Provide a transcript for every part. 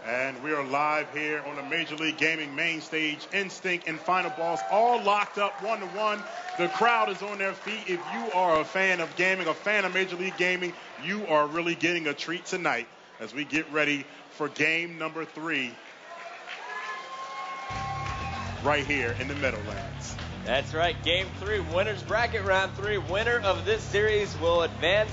And we are live here on the Major League Gaming main stage. Instinct and Final Boss all locked up 1-1. The crowd is on their feet. If you are a fan of gaming, a fan of Major League Gaming, you are really getting a treat tonight as we get ready for game number 3 right here in the Meadowlands. That's right, game 3, winner's bracket round 3. Winner of this series will advance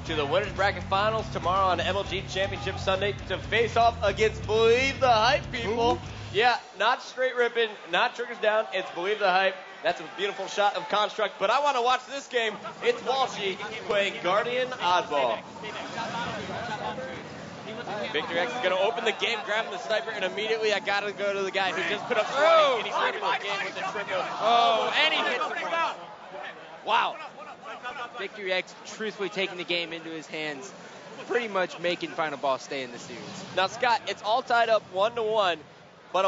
to the winner's bracket finals tomorrow on MLG Championship Sunday to face off against Believe the Hype, people. Ooh. Yeah, not straight ripping, not triggers down, it's Believe the Hype. That's a beautiful shot of Construct, but I want to watch this game. It's Walshy playing Guardian Oddball. Victor X is going to open the game, grabbing the sniper, and immediately I got to go to the guy who just put up 20, and he's ripping the game with the triple. Oh, and he hits the point. Wow. Victor X truthfully taking the game into his hands, pretty much making Final Boss stay in the series. Now, Scott, it's all tied up 1-1, but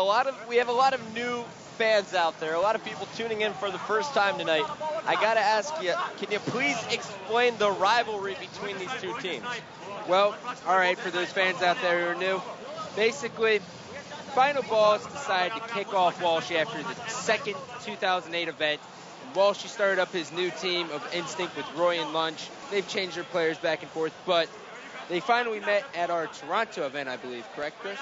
we have a lot of new fans out there, a lot of people tuning in for the first time tonight. I got to ask you, can you please explain the rivalry between these two teams? Well, all right, for those fans out there who are new, basically, Final Boss decided to kick off Walshy after the second 2008 event. Walshy started up his new team of Instinct with Roy and Lunch. They've changed their players back and forth, but they finally met at our Toronto event, I believe. Correct, Chris?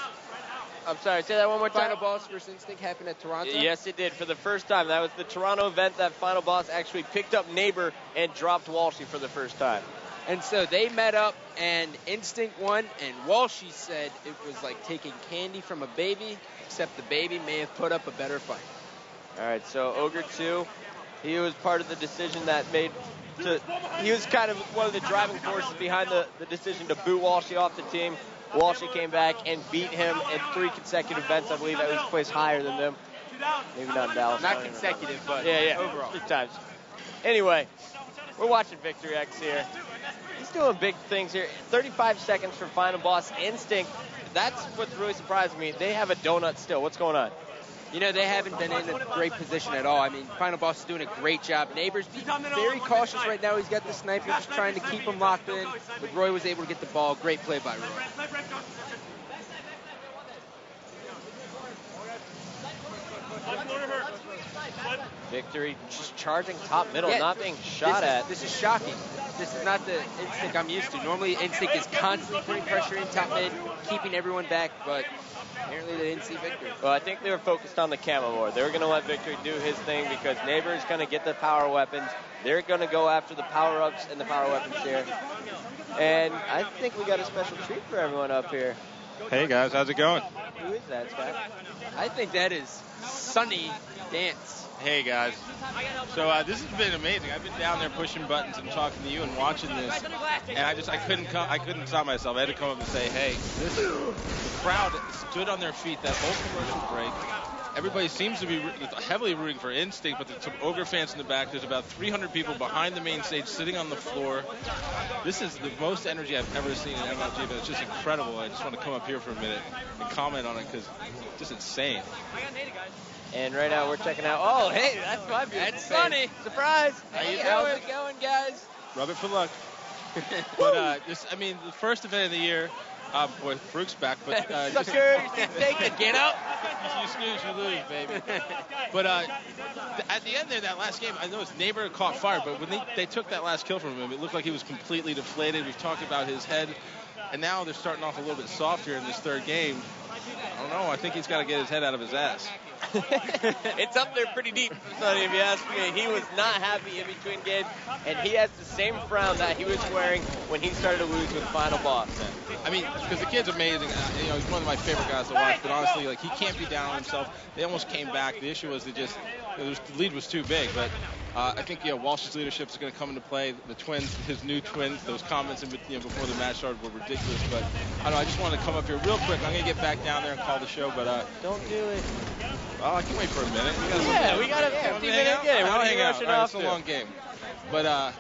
I'm sorry, say that one more time. Final Boss versus Instinct happened at Toronto? Yes, it did, for the first time. That was the Toronto event that Final Boss actually picked up Neighbor and dropped Walshy for the first time. And so they met up, and Instinct won, and Walshy said it was like taking candy from a baby, except the baby may have put up a better fight. All right, so Ogre 2, he was part of the decision that he was kind of one of the driving forces behind the decision to boot Walshy off the team. Walshy came back and beat him in 3 consecutive events. I believe that was placed higher than them. Maybe not in Dallas. Not consecutive, but yeah, overall. 3 times. Anyway, we're watching Victor X here. He's doing big things here. 35 seconds for Final Boss. Instinct, that's what's really surprising me. They have a donut still. What's going on? You know, they haven't been in a great position at all. I mean, Final Boss is doing a great job. Neighbor's being very cautious right now. He's got the sniper just trying to keep him locked in. But Roy was able to get the ball. Great play by Roy. Victory just charging top middle, not being shot at. This is shocking. This is not the Instinct I'm used to. Normally, Instinct is constantly putting pressure in top mid, keeping everyone back, but apparently they didn't see Victory. Well, I think they were focused on the camo more. They were going to let Victory do his thing because Neighbor is going to get the power weapons. They're going to go after the power-ups and the power weapons here. And I think we got a special treat for everyone up here. Hey, guys. How's it going? Who is that, Scott? I think that is Sunny Dance. Hey, guys. So this has been amazing. I've been down there pushing buttons and talking to you and watching this, and I couldn't stop myself. I had to come up and say, hey, the crowd stood on their feet that whole commercial break. Everybody seems to be heavily rooting for Instinct, but there's some Ogre fans in the back. There's about 300 people behind the main stage sitting on the floor. This is the most energy I've ever seen in MLG, but it's just incredible. I just want to come up here for a minute and comment on it because it's just insane. And right now we're checking out. Oh, hey, that's my beautiful That's Sunny. Surprise. How's it going, guys? Rub it for luck. But the first event of the year. Boy, Farouk's back, but sucker, take it, get up. You snooze, you lose, baby. But at the end there, that last game, I know his neighbor caught fire, but when they took that last kill from him, it looked like he was completely deflated. We've talked about his head, and now they're starting off a little bit soft here in this third game. I don't know. I think he's got to get his head out of his ass. It's up there pretty deep, Sonny, if you ask me. He was not happy in between games, and he has the same frown that he was wearing when he started to lose with Final Boss. I mean, because the kid's amazing. He's one of my favorite guys to watch, but honestly, like, he can't be down on himself. They almost came back. The issue was the lead was too big, but I think Walsh's leadership is going to come into play. The twins, his new twins, those comments before the match started were ridiculous. But I don't know. I just wanted to come up here real quick. I'm going to get back down there and call the show, but don't do it. Oh, I can wait for a minute. We got a 15-minute game. I'll hang out. Right, it's a long game. But I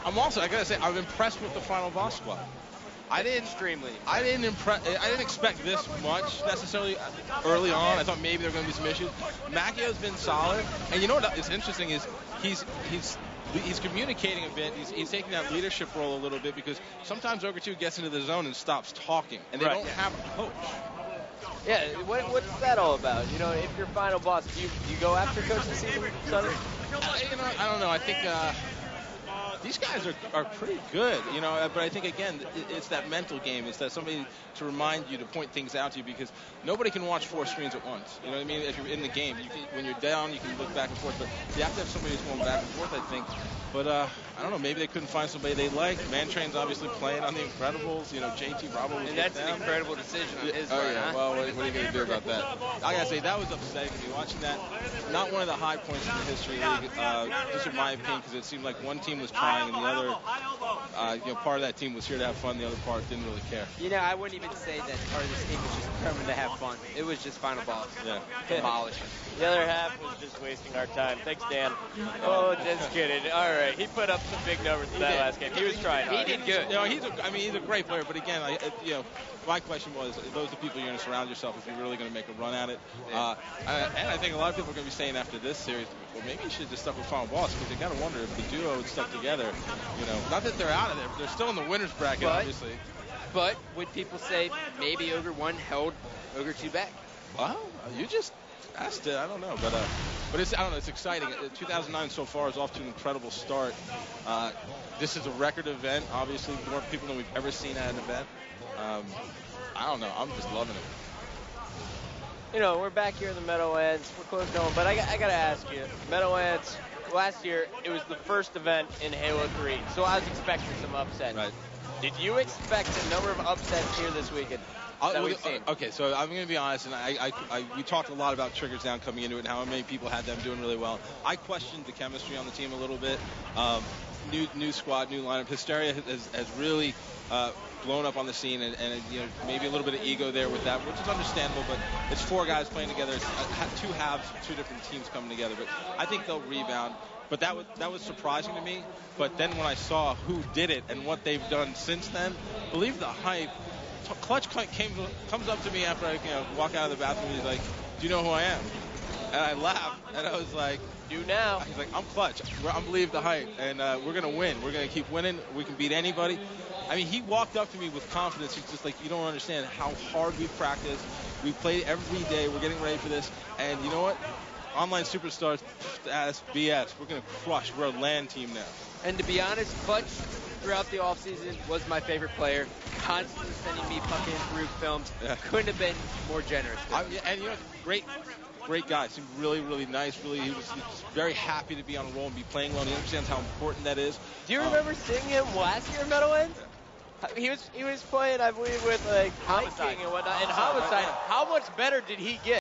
got to say, I'm impressed with the Final Boss squad. I didn't expect this much necessarily early on. I thought maybe there were going to be some issues. Mackeo's been solid, and you know what is interesting is he's communicating a bit. He's taking that leadership role a little bit because sometimes Ogre 2 gets into the zone and stops talking, and they don't have a coach. Yeah, what's that all about? You know, if you're final boss, do you go after Coach of the Season, Sonny? I don't know. I think these guys are pretty good, you know, but I think, again, it's that mental game. It's that somebody to remind you, to point things out to you, because nobody can watch 4 screens at once. You know what I mean? If you're in the game, when you're down, you can look back and forth, but you have to have somebody who's going back and forth, I think. But I don't know, maybe they couldn't find somebody they liked. Mantrain's obviously playing on the Incredibles. You know, JT Bravo was And that's them. an incredible decision on his Oh, part, yeah. huh? Well, what are you going to do about that? I got to say, that was upsetting to me. Watching that, not one of the high points in the history league, just in my opinion, because it seemed like one team was trying and the other, part of that team was here to have fun. The other part didn't really care. You know, I wouldn't even say that part of this team was just determined to have fun. It was just final boss. Yeah. Demolish. The other half was just wasting our time. Thanks, Dan. Oh, just kidding. All right, he put up some big numbers in that last game. He was trying hard. He did good. You know, he's a great player, but again, my question was, are those the people you're going to surround yourself if you're really going to make a run at it? Yeah. And I think a lot of people are going to be saying after this series, well, maybe you should have just stuck with final boss, because you got to wonder if the duo had stuck together. You know, not that they're out of there, but they're still in the winner's bracket, obviously. But would people say maybe Ogre 1 held Ogre 2 back? Well, you just asked it. I don't know, but it's, I don't know. It's exciting. 2009 so far is off to an incredible start. This is a record event. Obviously, more people than we've ever seen at an event. I don't know. I'm just loving it. You know, we're back here in the Meadowlands. We're close to home, but I got to ask you, Meadowlands, last year, it was the first event in Halo 3, so I was expecting some upsets. Right. Did you expect a number of upsets here this weekend that we've seen? Okay, so I'm going to be honest, and we talked a lot about Triggers Down coming into it and how many people had them doing really well. I questioned the chemistry on the team a little bit. New squad, new lineup. Hysteria has really blown up on the scene, and maybe a little bit of ego there with that, which is understandable, but it's 4 guys playing together. It's 2 halves, 2 different teams coming together, but I think they'll rebound. But that was surprising to me. But then when I saw who did it and what they've done since then, believe the hype. Clutch comes up to me after I walk out of the bathroom, and he's like, "Do you know who I am?" And I laughed, and I was like, "Do now." He's like, "I'm Clutch. I believe the hype, and we're gonna win. We're gonna keep winning. We can beat anybody." I mean, he walked up to me with confidence. He's just like, "You don't understand how hard we practice. We play every day. We're getting ready for this, and you know what? Online superstars, that's BS. We're going to crush. We're a LAN team now." And to be honest, Clutch throughout the offseason was my favorite player. Constantly sending me fucking through films. Yeah. Couldn't have been more generous. And great guy. Seemed really, really nice. He was very happy to be on a roll and be playing well. And he understands how important that is. Do you remember seeing him last year in Meadowlands? He was playing, I believe, with like Homicide and whatnot. And Homicide, how much better did he get?